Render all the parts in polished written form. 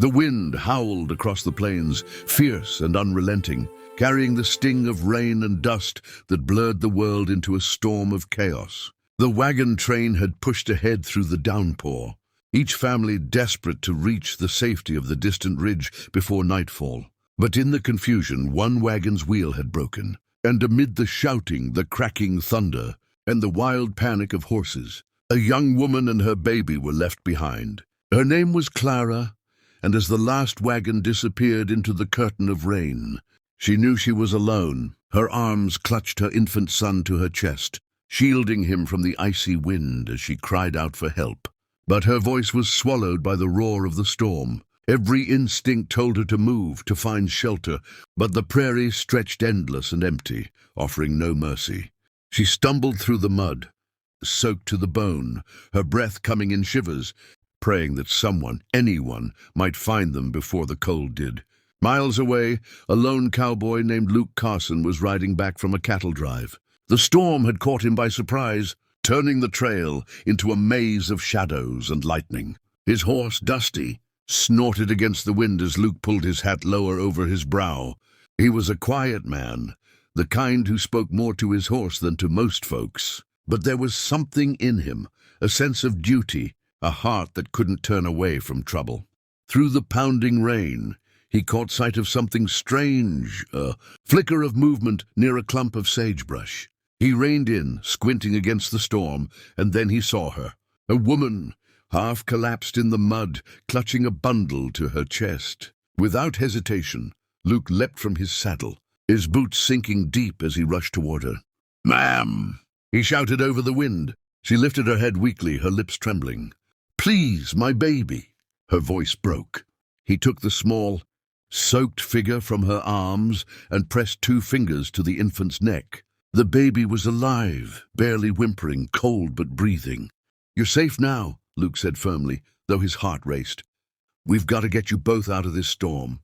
The wind howled across the plains, fierce and unrelenting, carrying the sting of rain and dust that blurred the world into a storm of chaos. The wagon train had pushed ahead through the downpour, each family desperate to reach the safety of the distant ridge before nightfall. But in the confusion, one wagon's wheel had broken, and amid the shouting, the cracking thunder, and the wild panic of horses, a young woman and her baby were left behind. Her name was Clara, and as the last wagon disappeared into the curtain of rain, she knew she was alone. Her arms clutched her infant son to her chest, shielding him from the icy wind as she cried out for help. But her voice was swallowed by the roar of the storm. Every instinct told her to move, to find shelter, but the prairie stretched endless and empty, offering no mercy. She stumbled through the mud, soaked to the bone, her breath coming in shivers, praying that someone, anyone, might find them before the cold did. Miles away, a lone cowboy named Luke Carson was riding back from a cattle drive. The storm had caught him by surprise, turning the trail into a maze of shadows and lightning. His horse, Dusty, snorted against the wind as Luke pulled his hat lower over his brow. He was a quiet man, the kind who spoke more to his horse than to most folks. But there was something in him, a sense of duty, a heart that couldn't turn away from trouble. Through the pounding rain, he caught sight of something strange, a flicker of movement near a clump of sagebrush. He reined in, squinting against the storm, and then he saw her, a woman, half collapsed in the mud, clutching a bundle to her chest. Without hesitation, Luke leapt from his saddle, his boots sinking deep as he rushed toward her. "Ma'am!" he shouted over the wind. She lifted her head weakly, her lips trembling. "Please, my baby." Her voice broke. He took the small, soaked figure from her arms and pressed 2 fingers to the infant's neck. The baby was alive, barely whimpering, cold but breathing. "You're safe now," Luke said firmly, though his heart raced. "We've got to get you both out of this storm."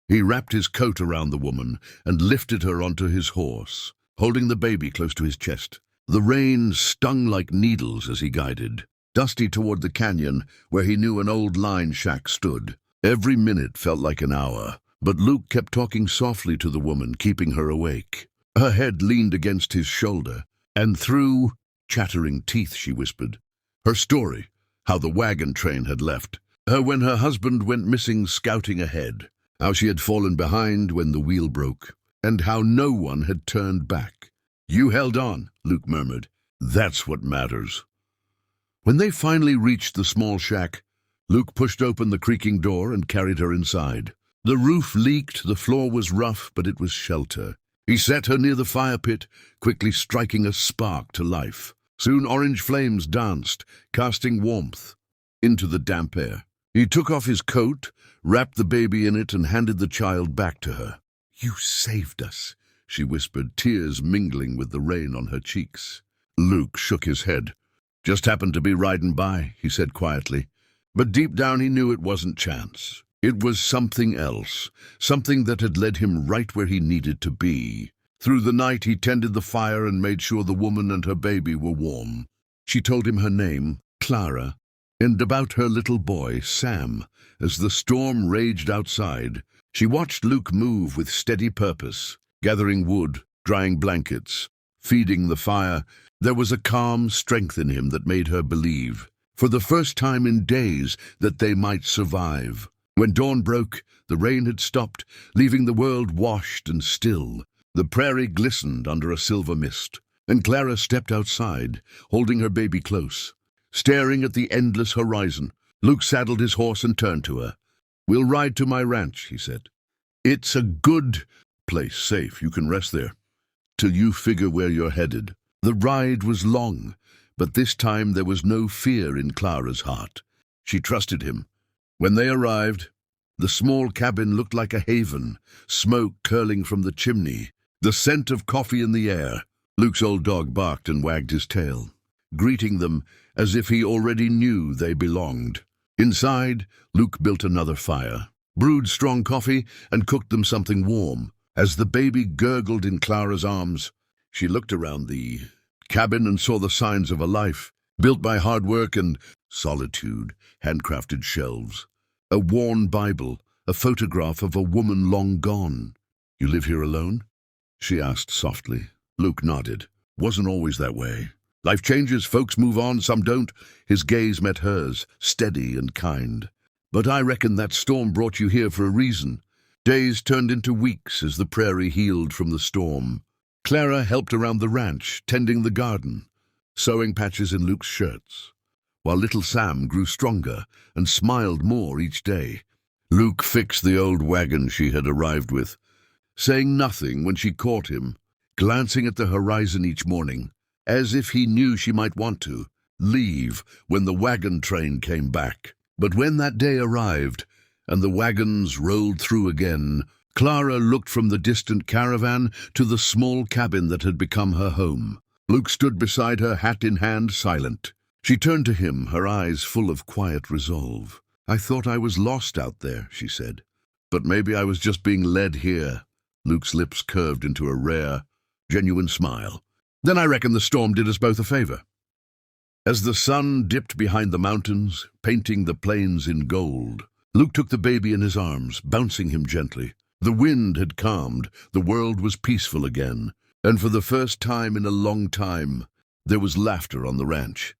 He wrapped his coat around the woman and lifted her onto his horse, holding the baby close to his chest. The rain stung like needles as he guided, Dusty toward the canyon where he knew an old line shack stood. Every minute felt like an hour, but Luke kept talking softly to the woman, keeping her awake. Her head leaned against his shoulder, and through chattering teeth she whispered her story, how the wagon train had left her when her husband went missing scouting ahead, how she had fallen behind when the wheel broke, and how no one had turned back. "You held on," Luke murmured. "That's what matters." When they finally reached the small shack, Luke pushed open the creaking door and carried her inside. The roof leaked, the floor was rough, but it was shelter. He set her near the fire pit, quickly striking a spark to life. Soon orange flames danced, casting warmth into the damp air. He took off his coat, wrapped the baby in it, and handed the child back to her. "You saved us," she whispered, tears mingling with the rain on her cheeks. Luke shook his head. "Just happened to be riding by," he said quietly. But deep down he knew it wasn't chance. It was something else, something that had led him right where he needed to be. Through the night he tended the fire and made sure the woman and her baby were warm. She told him her name, Clara, and about her little boy, Sam. As the storm raged outside, she watched Luke move with steady purpose, gathering wood, drying blankets, feeding the fire. There was a calm strength in him that made her believe, for the first time in days, that they might survive. When dawn broke, the rain had stopped, leaving the world washed and still. The prairie glistened under a silver mist, and Clara stepped outside, holding her baby close. Staring at the endless horizon, Luke saddled his horse and turned to her. "We'll ride to my ranch," he said. "It's a good place, safe. You can rest there till you figure where you're headed." The ride was long, but this time there was no fear in Clara's heart. She trusted him. When they arrived, the small cabin looked like a haven, smoke curling from the chimney, the scent of coffee in the air. Luke's old dog barked and wagged his tail, greeting them as if he already knew they belonged. Inside, Luke built another fire, brewed strong coffee, and cooked them something warm. As the baby gurgled in Clara's arms, she looked around the cabin and saw the signs of a life built by hard work and solitude. Handcrafted shelves, A worn Bible, a photograph of a woman long gone. "You live here alone?" she asked softly. Luke nodded. "Wasn't always that way. Life changes, folks move on, some don't." His gaze met hers, steady and kind. "But I reckon that storm brought you here for a reason." Days turned into weeks as the prairie healed from the storm. Clara helped around the ranch, tending the garden, sewing patches in Luke's shirts, while little Sam grew stronger and smiled more each day. Luke fixed the old wagon she had arrived with, saying nothing when she caught him, glancing at the horizon each morning, as if he knew she might want to leave when the wagon train came back. But when that day arrived, and the wagons rolled through again, Clara looked from the distant caravan to the small cabin that had become her home. Luke stood beside her, hat in hand, silent. She turned to him, her eyes full of quiet resolve. "I thought I was lost out there," she said. "But maybe I was just being led here." Luke's lips curved into a rare, genuine smile. "Then I reckon the storm did us both a favor." As the sun dipped behind the mountains, painting the plains in gold, Luke took the baby in his arms, bouncing him gently. The wind had calmed, the world was peaceful again, and for the first time in a long time, there was laughter on the ranch.